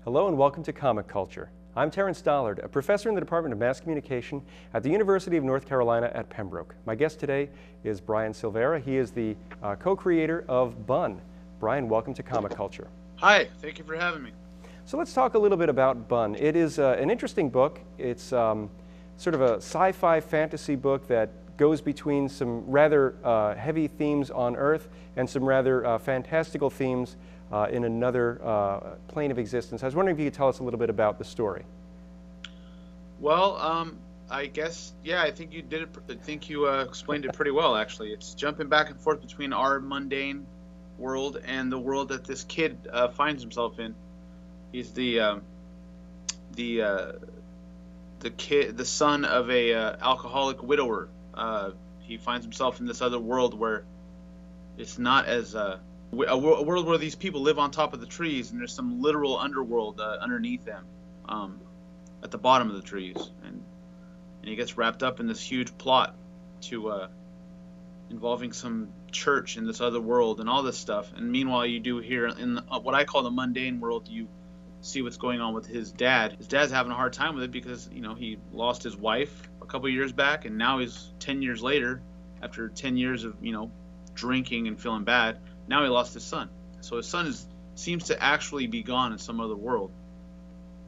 Hello and welcome to Comic Culture. I'm Terrence Dollard, a professor in the Department of Mass Communication at the University of North Carolina at Pembroke. My guest today is Brian Sileira. He is the co-creator of Bun. Brian, welcome to Comic Culture. Hi, thank you for having me. So let's talk a little bit about Bun. It is an interesting book. It's sort of a sci-fi fantasy book that goes between some rather heavy themes on Earth and some rather fantastical themes in another plane of existence. I was wondering if you could tell us a little bit about the story. Well, I guess, yeah, I think you did it. I think you explained it pretty well, actually. It's jumping back and forth between our mundane world and the world that this kid finds himself in. He's the son of a alcoholic widower. He finds himself in this other world where it's not as a world where these people live on top of the trees, and there's some literal underworld underneath them, at the bottom of the trees, and he gets wrapped up in this huge plot to involving some church in this other world and all this stuff. And meanwhile, you do here in what I call the mundane world, you see what's going on with his dad. His dad's having a hard time with it because, you know, he lost his wife a couple of years back, and now he's 10 years later, after 10 years of, you know, drinking and feeling bad, now he lost his son. So his son seems to actually be gone in some other world.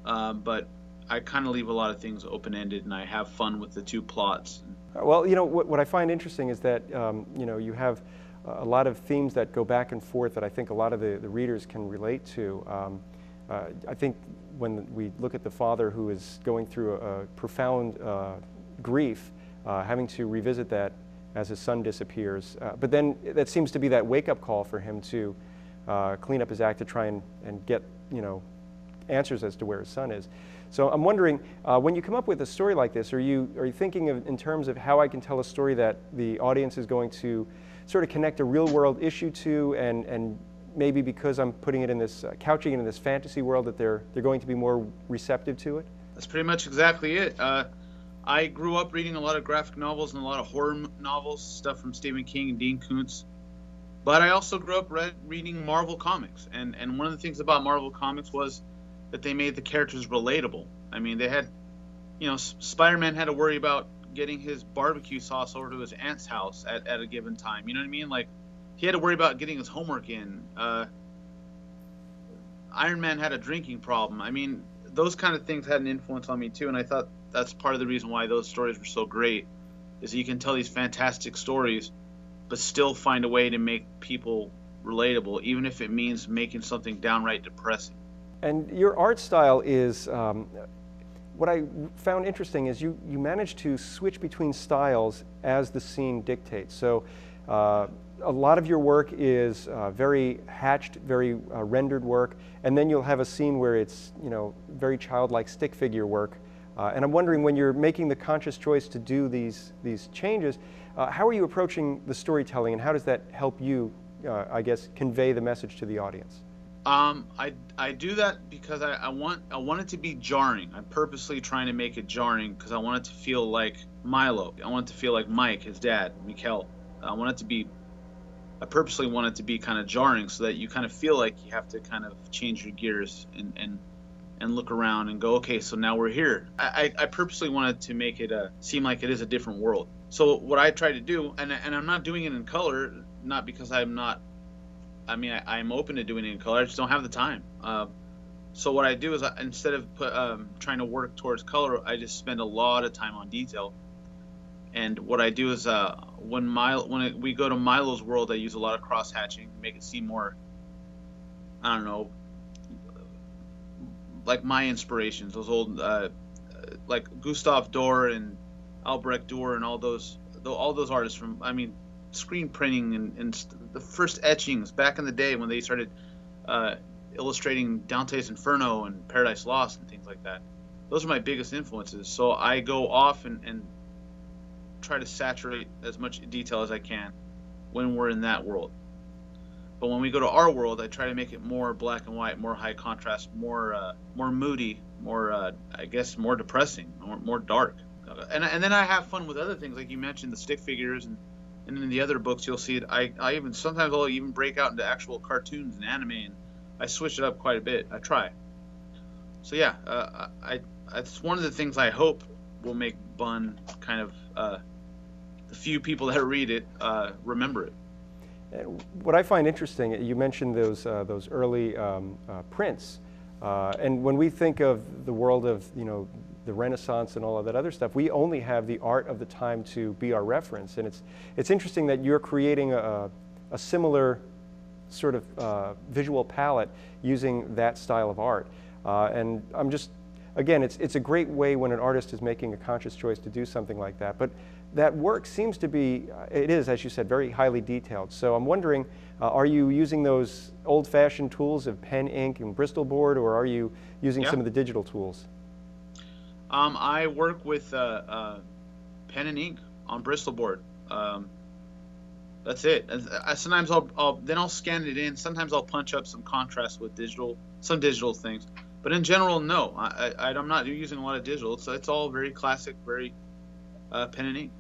But I kind of leave a lot of things open-ended, and I have fun with the two plots. Well, you know, what I find interesting is that, you know, you have a lot of themes that go back and forth that I think a lot of the readers can relate to. I think when we look at the father who is going through a profound grief, having to revisit that as his son disappears. But then that seems to be that wake-up call for him to clean up his act to try and get, you know, answers as to where his son is. So I'm wondering, when you come up with a story like this, are you thinking of in terms of how I can tell a story that the audience is going to sort of connect a real-world issue to, and maybe because I'm putting it in this, couching it in this fantasy world, that they're going to be more receptive to it? That's pretty much exactly it. I grew up reading a lot of graphic novels and a lot of horror novels, stuff from Stephen King and Dean Koontz. But I also grew up reading Marvel comics. And one of the things about Marvel comics was that they made the characters relatable. I mean, they had, you know, Spider-Man had to worry about getting his barbecue sauce over to his aunt's house at a given time. You know what I mean? Like, he had to worry about getting his homework in. Iron Man had a drinking problem. I mean, those kind of things had an influence on me too, and I thought that's part of the reason why those stories were so great, is that you can tell these fantastic stories but still find a way to make people relatable, even if it means making something downright depressing. And your art style is, what I found interesting is you managed to switch between styles as the scene dictates. So a lot of your work is very hatched, very rendered work, and then you'll have a scene where it's, you know, very childlike stick figure work. And I'm wondering, when you're making the conscious choice to do these changes, how are you approaching the storytelling, and how does that help you, I guess, convey the message to the audience? I do that because I want it to be jarring. I'm purposely trying to make it jarring because I want it to feel like Milo. I want it to feel like Mike, his dad, Mikkel. I purposely want it to be kind of jarring so that you kind of feel like you have to kind of change your gears and look around and go, okay, so now we're here. I purposely wanted to make it seem like it is a different world. So what I try to do, and I'm not doing it in color, not because I'm open to doing it in color, I just don't have the time. So what I do is, instead of trying to work towards color, I just spend a lot of time on detail. And what I do is, when we go to Milo's world, I use a lot of cross-hatching to make it seem more, I don't know, like my inspirations, those old, like Gustav Doré and Albrecht Dürer and all those artists from, I mean, screen printing and the first etchings back in the day when they started illustrating Dante's Inferno and Paradise Lost and things like that. Those are my biggest influences. So I go off and try to saturate as much detail as I can when we're in that world. But when we go to our world, I try to make it more black and white, more high contrast, more moody, more I guess more depressing, more dark. And then I have fun with other things, like you mentioned, the stick figures, and in the other books you'll see it. Sometimes I'll even break out into actual cartoons and anime, and I switch it up quite a bit. I try. So yeah, it's one of the things I hope will make Bun kind of the few people that read it remember it. And what I find interesting, you mentioned those early prints, and when we think of the world of the Renaissance and all of that other stuff, we only have the art of the time to be our reference. And it's interesting that you're creating a similar sort of visual palette using that style of art. And I'm just, again, it's a great way when an artist is making a conscious choice to do something like that. But that work seems to be, it is, as you said, very highly detailed. So I'm wondering, are you using those old-fashioned tools of pen, ink, and Bristol board, or are you using Yeah. some of the digital tools? I work with pen and ink on Bristol board. That's it. Sometimes I'll scan it in. Sometimes I'll punch up some contrast with some digital things. But in general, no. I'm not using a lot of digital. It's all very classic, very pen and ink.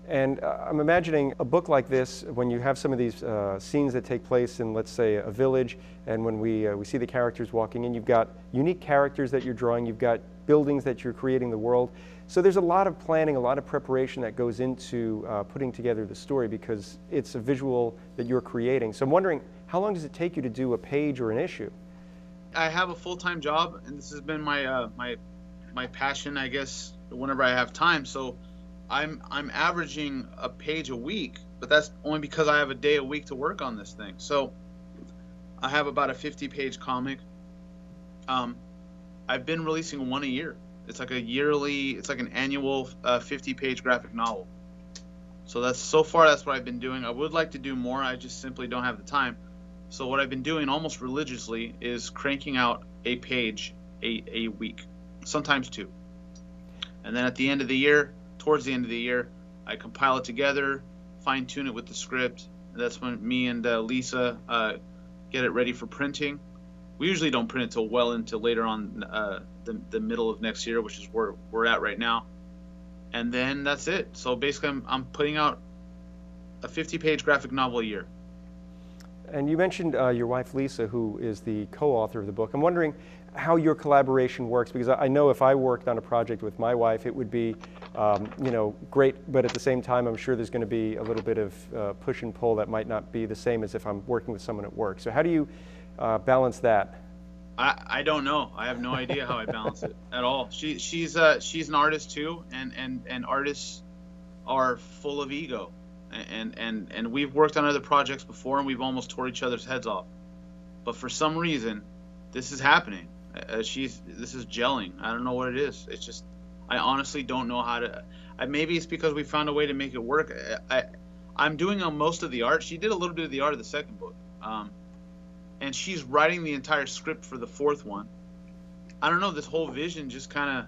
And I'm imagining a book like this, when you have some of these scenes that take place in, let's say, a village, and when we see the characters walking in, you've got unique characters that you're drawing, you've got buildings that you're creating the world. So there's a lot of planning, a lot of preparation that goes into putting together the story, because it's a visual that you're creating. So I'm wondering, how long does it take you to do a page or an issue? I have a full-time job, and this has been my passion, I guess, whenever I have time. So I'm averaging a page a week, but that's only because I have a day a week to work on this thing. So I have about a 50-page comic. I've been releasing one a year. It's like an annual 50-page graphic novel. So so far that's what I've been doing. I would like to do more. I just simply don't have the time. So what I've been doing almost religiously is cranking out a page a week, sometimes two. And then at the end of the year, towards the end of the year, I compile it together, fine tune it with the script. That's when me and Lisa get it ready for printing. We usually don't print it till well into later on the middle of next year, which is where we're at right now. And then that's it. So basically, I'm putting out a 50-page graphic novel a year. And you mentioned your wife, Lisa, who is the co-author of the book. I'm wondering how your collaboration works, because I know if I worked on a project with my wife, it would be, great, but at the same time, I'm sure there's going to be a little bit of push and pull that might not be the same as if I'm working with someone at work. So how do you balance that? I don't know. I have no idea how I balance it at all. She's an artist too, and artists are full of ego. And we've worked on other projects before, and we've almost tore each other's heads off. But for some reason, this is happening. This is gelling. I don't know what it is. It's just, I honestly don't know how to. Maybe it's because we found a way to make it work. I'm doing most of the art. She did a little bit of the art of the second book, and she's writing the entire script for the fourth one. I don't know. This whole vision just kind of.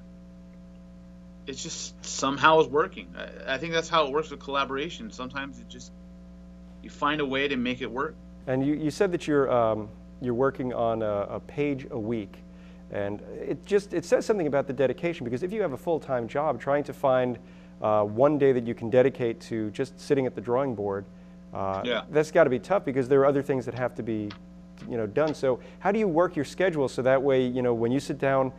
It just somehow is working. I think that's how it works with collaboration. Sometimes you find a way to make it work. And you said that you're working on a page a week, and it says something about the dedication, because if you have a full-time job, trying to find one day that you can dedicate to just sitting at the drawing board, that's got to be tough, because there are other things that have to be done. So how do you work your schedule so that way when you sit down,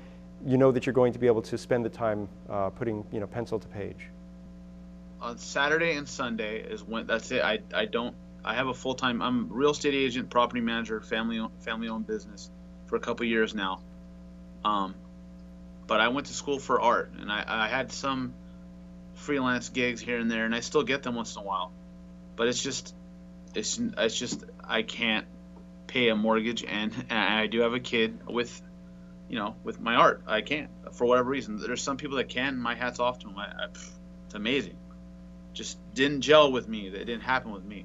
you know that you're going to be able to spend the time putting pencil to page? On Saturday and Sunday is when that's it. I have a full-time. I'm a real estate agent, property manager, family-owned business for a couple years now. But I went to school for art, and I had some freelance gigs here and there, and I still get them once in a while. But it's just I can't pay a mortgage, and I do have a kid with my art. I can't, for whatever reason. There's some people that can. My hat's off to them. It's amazing. Just didn't gel with me. That didn't happen with me.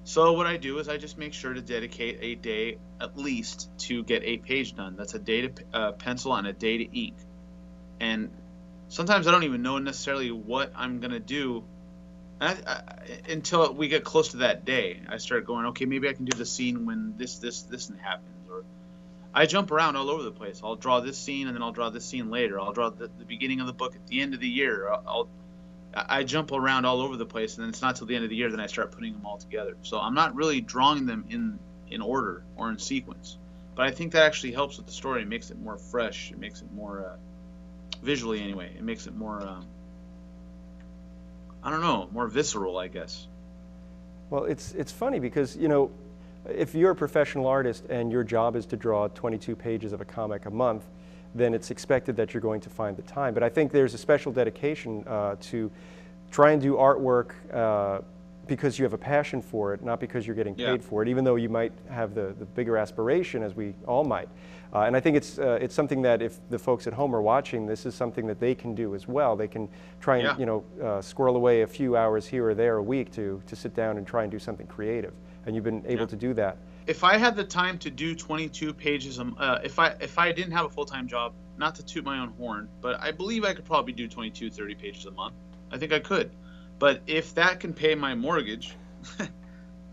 So what I do is I just make sure to dedicate a day at least to get a page done. That's a day to pencil and a day to ink. And sometimes I don't even know necessarily what I'm gonna do until we get close to that day. I start going, okay, maybe I can do the scene when this happens, or I jump around all over the place. I'll draw this scene, and then I'll draw this scene later. I'll draw the beginning of the book at the end of the year. I jump around all over the place, and then it's not till the end of the year that I start putting them all together. So I'm not really drawing them in order or in sequence. But I think that actually helps with the story. It makes it more fresh. It makes it more visually anyway. It makes it more I don't know, more visceral, I guess. Well, it's funny because, you know, if you're a professional artist and your job is to draw 22 pages of a comic a month, then it's expected that you're going to find the time. But I think there's a special dedication to try and do artwork because you have a passion for it, not because you're getting paid for it, even though you might have the bigger aspiration, as we all might. And I think it's something that if the folks at home are watching, this is something that they can do as well. They can try and you know, squirrel away a few hours here or there a week to sit down and try and do something creative. And you've been able to do that. If I had the time to do 22 pages, if I didn't have a full-time job, not to toot my own horn, but I believe I could probably do 22, 30 pages a month. I think I could. But if that can pay my mortgage,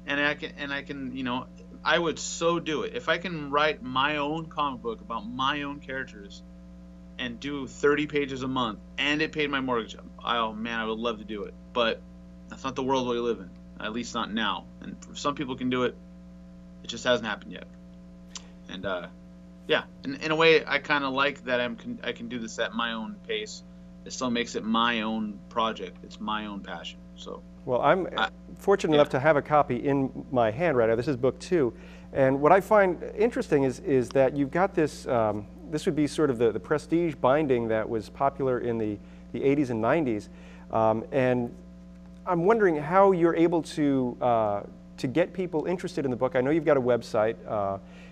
and I can, you know, I would so do it. If I can write my own comic book about my own characters and do 30 pages a month and it paid my mortgage, oh man, I would love to do it. But that's not the world we live in, at least not now. And some people can do it. It just hasn't happened yet. And yeah, in a way, I kind of like that I can do this at my own pace. It still makes it my own project. It's my own passion. So. Well, I'm fortunate enough to have a copy in my hand right now. This is book 2. And what I find interesting is that you've got this, this would be sort of the prestige binding that was popular in the 80s and 90s. And I'm wondering how you're able to get people interested in the book. I know you've got a website,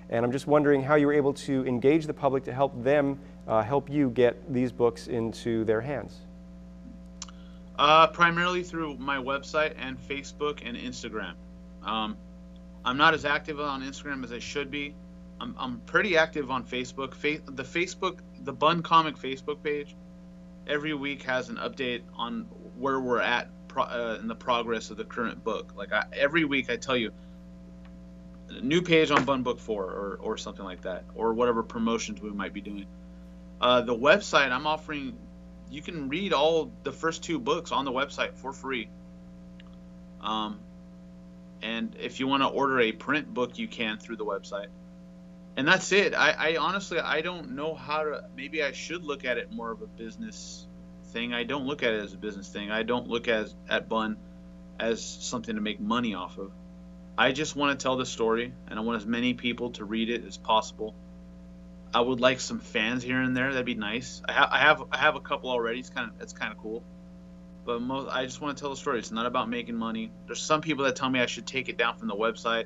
and I'm just wondering how you're able to engage the public to help them help you get these books into their hands. Primarily through my website and Facebook and Instagram. I'm not as active on Instagram as I should be. I'm pretty active on Facebook. The Bun Comic Facebook page every week has an update on where we're at in the progress of the current book. Like every week I tell you, a new page on Bun Book 4 or something like that, or whatever promotions we might be doing. The website I'm offering, you can read all the first 2 books on the website for free. And if you want to order a print book, you can through the website. And that's it. I honestly, I don't know how to, maybe I should look at it more of a business thing. I don't look at it as a business thing. I don't look at Bun as something to make money off of. I just want to tell the story, and I want as many people to read it as possible. I would like some fans here and there. That'd be nice. I have a couple already. It's kind of cool. But I just want to tell the story. It's not about making money. There's some people that tell me I should take it down from the website.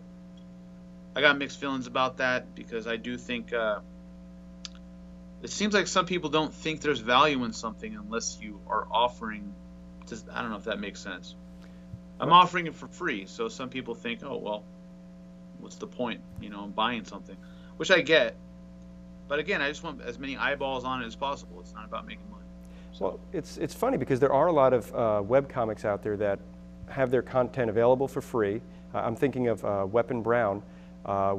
I got mixed feelings about that because I do think it seems like some people don't think there's value in something unless you are offering. I don't know if that makes sense. I'm offering it for free, so some people think, oh well, what's the point? You know, in buying something, which I get. But again, I just want as many eyeballs on it as possible. It's not about making money. So. Well, it's funny because there are a lot of webcomics out there that have their content available for free. I'm thinking of Weapon Brown,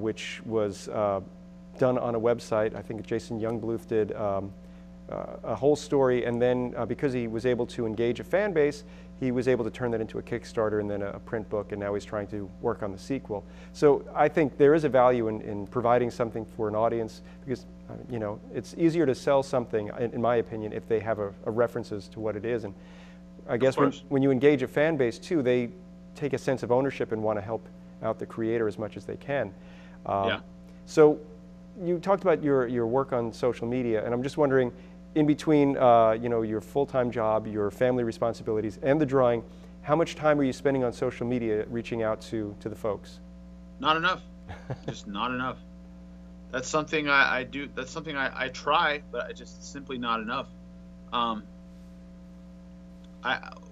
which was done on a website. I think Jason Youngbluth did a whole story, and then because he was able to engage a fan base, he was able to turn that into a Kickstarter and then a print book, and now he's trying to work on the sequel. So I think there is a value in providing something for an audience because, you know, it's easier to sell something, in my opinion, if they have a references to what it is. And I guess when you engage a fan base too, they take a sense of ownership and want to help out the creator as much as they can. So you talked about your work on social media, and I'm just wondering, in between you know, your full-time job, your family responsibilities, and the drawing, how much time are you spending on social media reaching out to the folks? Not enough. Just not enough. That's something I do. That's something I try, but just simply not enough.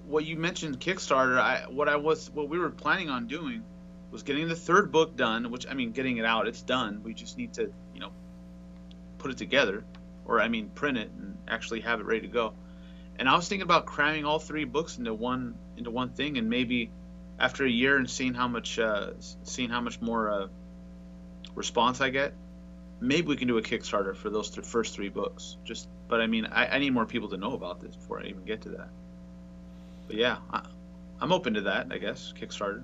What you mentioned Kickstarter, what we were planning on doing was getting the 3rd book done, which, I mean, getting it out, it's done. We just need to, you know, put it together, or I mean, print it and actually have it ready to go. And I was thinking about cramming all 3 books into one thing, and tapi after a year and seeing how much more response I get, maybe we can do a Kickstarter for those first 3 books. But I mean, I need more people to know about this before I even get to that. But yeah, I'm open to that, I guess, Kickstarter.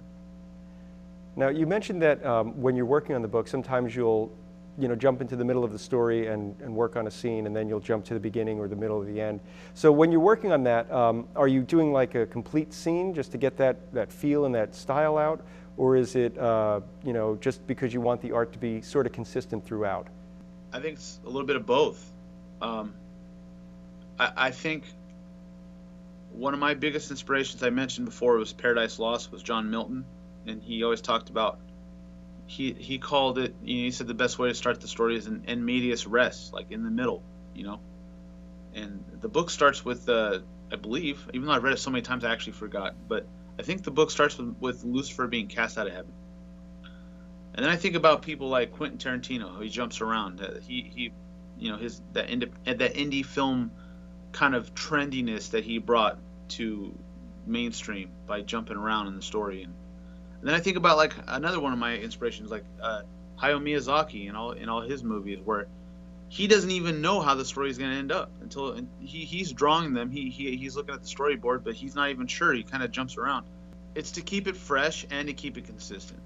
Now, you mentioned that when you're working on the book, sometimes you'll jump into the middle of the story and work on a scene, and then you'll jump to the beginning or the middle or the end. So when you're working on that, are you doing like a complete scene just to get that feel and that style out? Or is it just because you want the art to be sort of consistent throughout? I think it's a little bit of both. I think one of my biggest inspirations I mentioned before was Paradise Lost, was John Milton, and he always talked about, he called it, he said the best way to start the story is in medias res, like in the middle, and the book starts with, I believe, even though I've read it so many times I actually forgot, but I think the book starts with Lucifer being cast out of heaven. And then I think about people like Quentin Tarantino, who he jumps around. That indie film kind of trendiness that he brought to mainstream by jumping around in the story. And then I think about like another one of my inspirations, like Hayao Miyazaki and all his movies, where he doesn't even know how the story is going to end up until he's drawing them. He's looking at the storyboard, but he's not even sure. He kind of jumps around. It's to keep it fresh and to keep it consistent.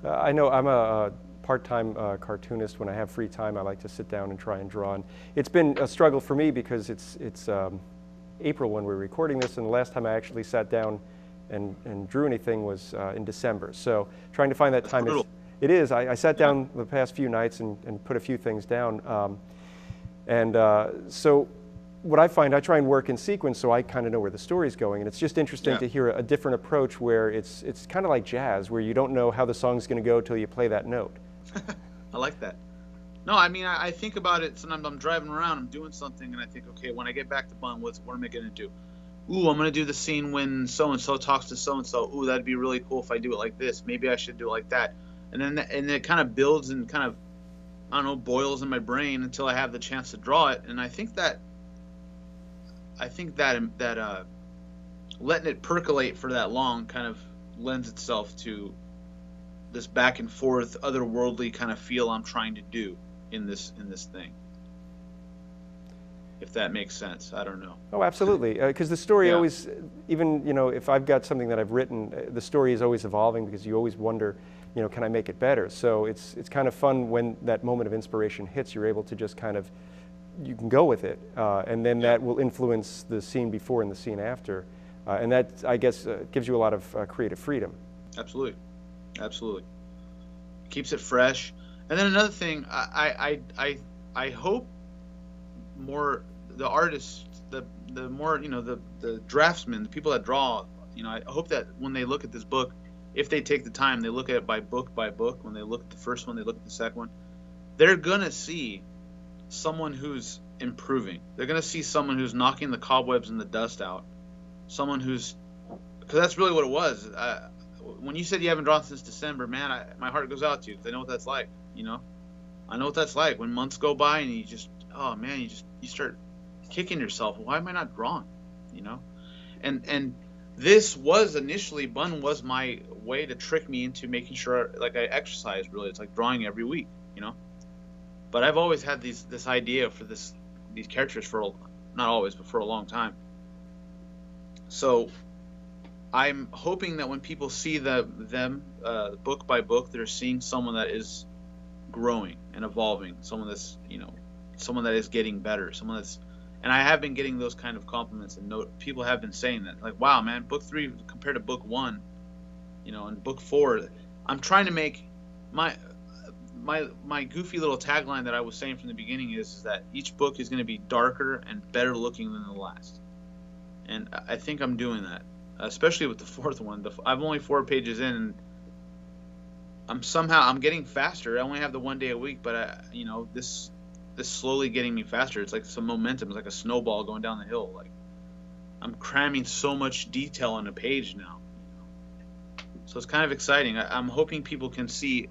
I know I'm a part-time cartoonist. When I have free time, I like to sit down and try and draw. And it's been a struggle for me because it's April when we're recording this, and the last time I actually sat down and drew anything was in December. So trying to find that time. It is. I sat down the past few nights and put a few things down. So what I find, I try and work in sequence so I kind of know where the story's going. And it's just interesting to hear a different approach where it's kind of like jazz, where you don't know how the song's going to go till you play that note. I like that. No, I mean, I think about it. Sometimes I'm driving around, I'm doing something, and I think, okay, when I get back to Bun, what am I going to do? Ooh, I'm going to do the scene when so-and-so talks to so-and-so. Ooh, that'd be really cool if I do it like this. Maybe I should do it like that. And then it kind of builds and kind of, I don't know, boils in my brain until I have the chance to draw it. And I think that letting it percolate for that long kind of lends itself to this back and forth, otherworldly kind of feel I'm trying to do in this thing. If that makes sense, I don't know. Oh, absolutely. Because the story always, even if I've got something that I've written, the story is always evolving because you always wonder, can I make it better? So it's kind of fun when that moment of inspiration hits. You're able to just kind of, you can go with it, and then that will influence the scene before and the scene after, and that, I guess, gives you a lot of creative freedom. Absolutely. Keeps it fresh. And then another thing, I hope more the artists, the more the draftsmen, the people that draw, I hope that when they look at this book, if they take the time, they look at it by book. When they look at the first one, they look at the second one, they're gonna see someone who's improving. They're gonna see someone who's knocking the cobwebs and the dust out. Someone who's, because that's really what it was. When you said you haven't drawn since December, man, my heart goes out to you because I know what that's like. I know what that's like when months go by and you just, oh man, you start kicking yourself. Why am I not drawing? And this was initially, Bun was my way to trick me into making sure, like, I exercise. Really, it's like drawing every week. But I've always had this idea for these characters for, not always, but for a long time. So I'm hoping that when people see them book by book, they're seeing someone that is growing and evolving, someone that's someone that is getting better, and I have been getting those kind of compliments, and people have been saying that, like, wow, man, book 3 compared to book 1, and book 4, I'm trying to make my goofy little tagline that I was saying from the beginning is that each book is going to be darker and better looking than the last, and I think I'm doing that, especially with the 4th one. I'm only 4 pages in, and I'm getting faster. I only have the 1 day a week, but this slowly getting me faster. It's like some momentum. It's like a snowball going down the hill. Like, I'm cramming so much detail on a page now. So it's kind of exciting. I'm hoping people can see,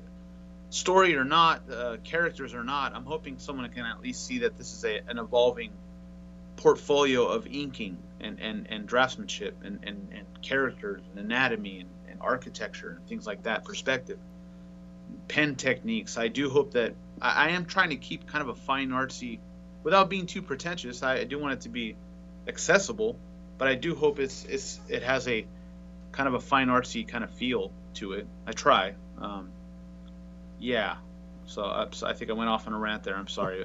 story or not, characters or not, I'm hoping someone can at least see that this is an evolving portfolio of inking and draftsmanship and characters and anatomy and architecture and things like that, perspective, pen techniques. I do hope that I am trying to keep kind of a fine artsy, without being too pretentious. I do want it to be accessible, but I do hope it has a kind of a fine artsy kind of feel to it. I try. So I think I went off on a rant there. I'm sorry.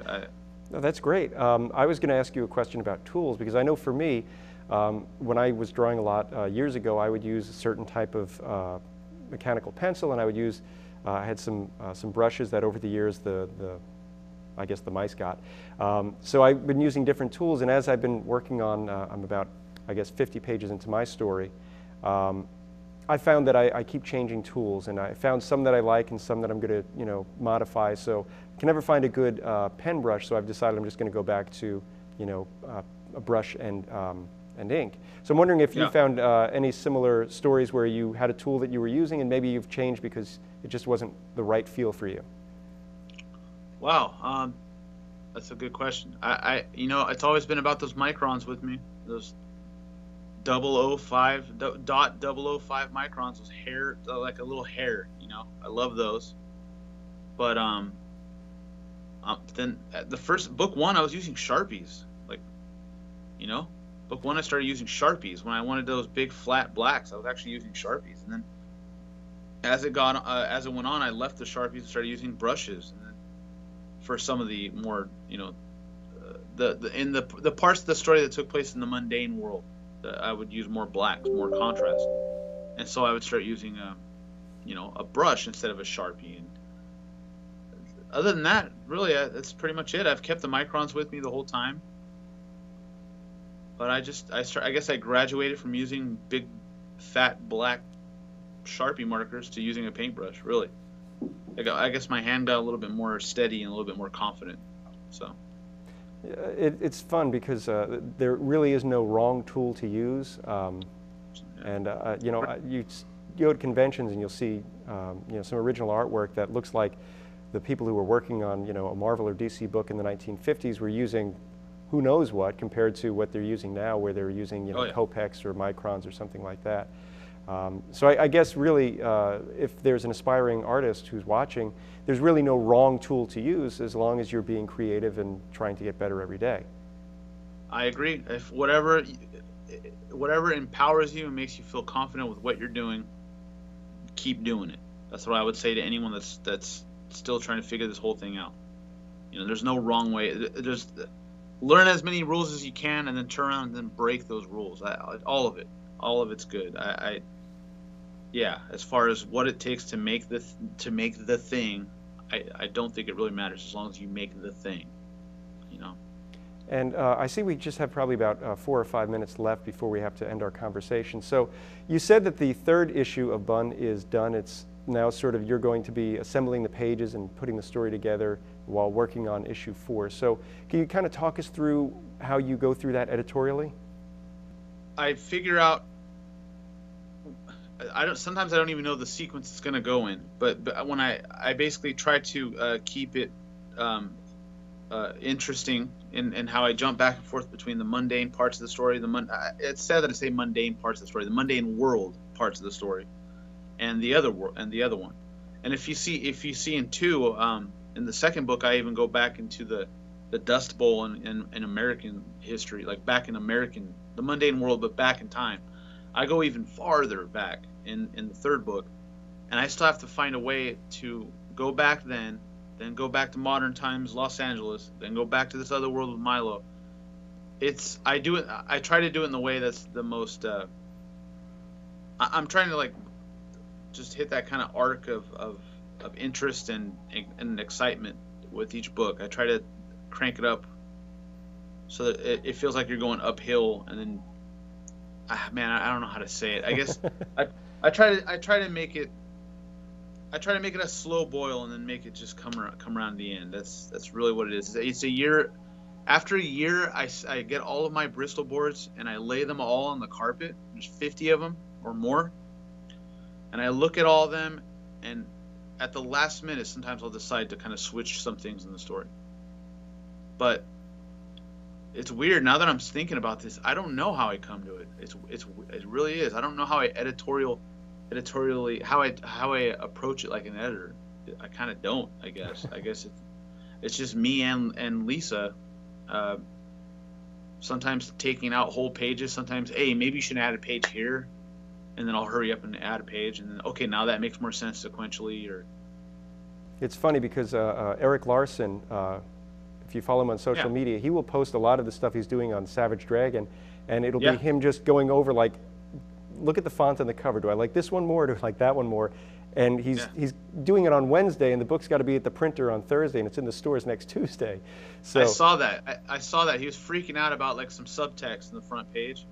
No, that's great. I was going to ask you a question about tools because I know for me, when I was drawing a lot years ago, I would use a certain type of mechanical pencil, and I would use, I had some brushes that over the years I guess the mice got. So I've been using different tools, and as I've been working on, I'm about, I guess, 50 pages into my story, I found that I keep changing tools, and I found some that I like and some that I'm going to, modify. So I can never find a good pen brush, so I've decided I'm just going to go back to, a brush and ink. So I'm wondering if you found any similar stories where you had a tool that you were using and maybe you've changed because it just wasn't the right feel for you. Wow, that's a good question. It's always been about those microns with me. Those 0.005 microns, those hair, like a little hair. I love those. But then the first book one, I was using Sharpies. Book one, I started using Sharpies when I wanted those big flat blacks. I was actually using Sharpies, and then as it went on, I left the Sharpies and started using brushes. And then for some of the more, the parts of the story that took place in the mundane world, I would use more blacks, more contrast, and so I would start using a brush instead of a Sharpie. And other than that, really, that's pretty much it. I've kept the microns with me the whole time, but I guess I graduated from using big, fat, black Sharpie markers to using a paintbrush. Really, I guess my hand got a little bit more steady and a little bit more confident. So. It's fun because there really is no wrong tool to use, and you go to conventions and you'll see some original artwork that looks like the people who were working on a Marvel or DC book in the 1950s were using who knows what compared to what they're using now, where they're using Copex or microns or something like that. So I guess really, if there's an aspiring artist who's watching, there's really no wrong tool to use as long as you're being creative and trying to get better every day. I agree. If whatever empowers you and makes you feel confident with what you're doing, keep doing it. That's what I would say to anyone that's still trying to figure this whole thing out. There's no wrong way. Just learn as many rules as you can, and then turn around and then break those rules. All of it's good. Yeah, as far as what it takes to make the thing, I don't think it really matters as long as you make the thing, And I see we just have probably about 4 or 5 minutes left before we have to end our conversation. So you said that the third issue of Bun is done. It's now sort of you're going to be assembling the pages and putting the story together while working on issue 4. So can you kind of talk us through how you go through that editorially? I figure out. Sometimes I don't even know the sequence it's going to go in, but when I basically try to keep it interesting in how I jump back and forth between the mundane parts of the story, it's sad that I say mundane parts of the story, the mundane world parts of the story, and the other one. And if you see in 2, in the second book, I even go back into the Dust Bowl in American history, like back in the mundane world, but back in time. I go even farther back in the third book, and I still have to find a way to go back then go back to modern times, Los Angeles, then go back to this other world with Milo. I try to do it in the way that's the most, I'm trying to just hit that kind of arc of interest and excitement with each book. I try to crank it up so that it feels like you're going uphill, and then I don't know how to say it. I guess I try to make it a slow boil and then make it just come around the end. That's really what it is. It's a year. After a year, I get all of my Bristol boards and I lay them all on the carpet. There's 50 of them or more, and I look at all of them. And at the last minute, sometimes I'll decide to kind of switch some things in the story. But it's weird now that I'm thinking about this. I don't know how I come to it. It really is. I don't know how I editorially how I approach it like an editor. I kind of don't. I guess it's just me and Lisa. Sometimes taking out whole pages. Sometimes, hey, maybe you should add a page here, and then I'll hurry up and add a page, and then okay, now that makes more sense sequentially. Or It's funny because Eric Larson, if you follow him on social media, he will post a lot of the stuff he's doing on Savage Dragon, and it'll be him just going over like, look at the font on the cover. Do I like this one more? Do I like that one more? And he's doing it on Wednesday, and the book's got to be at the printer on Thursday, and it's in the stores next Tuesday. So I saw that. I saw that. He was freaking out about like some subtext in the front page,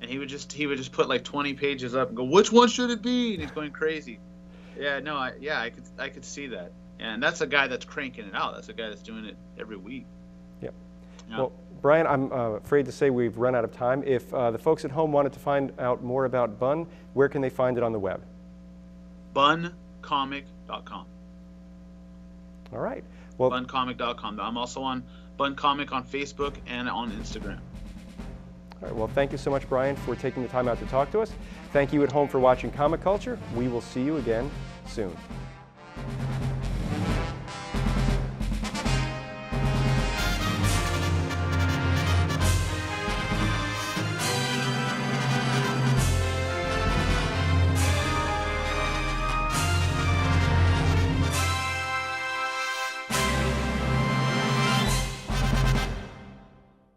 and he would just put like 20 pages up and go, "Which one should it be?" And he's going crazy. Yeah, no, I could see that. And that's a guy that's cranking it out. That's a guy that's doing it every week. Yeah. Well, Brian, I'm afraid to say we've run out of time. If the folks at home wanted to find out more about Bun, where can they find it on the web? buncomic.com. All right. Well, buncomic.com. I'm also on buncomic on Facebook and on Instagram. All right. Well, thank you so much, Brian, for taking the time out to talk to us. Thank you at home for watching Comic Culture. We will see you again soon.